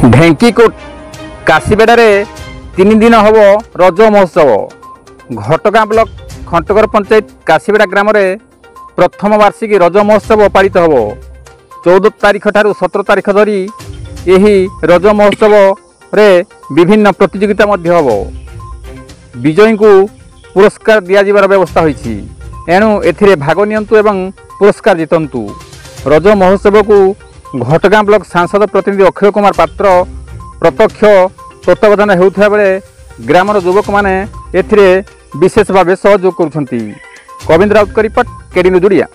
ढेंकीकोट काशीबेड़े 3 दिन हम रज महोत्सव घटगाँ ब्लॉक खंटगर पंचायत काशीबेड़ा ग्राम में प्रथम वार्षिक रज महोत्सव पालित हम 14 तारीख ठारू 17 तारीख धरी यही रज महोत्सव रे विभिन्न प्रतियोगिता हम विजयी को पुरस्कार दियाजिबार व्यवस्था होईछि। एणु एथिरे भाग नियंतु एवं पुरस्कार जितंतु। रज महोत्सव को घटगाँ ब्लॉक सांसद प्रतिनिधि अक्षय कुमार पात्र प्रत्यक्ष तत्वावधान होउथिबा बेले ग्रामर युवक माने एथिरे विशेष भाव सहयोग करुछंती। गोविंद राउत का रिपोर्ट, केडी न्यूज ओडिया।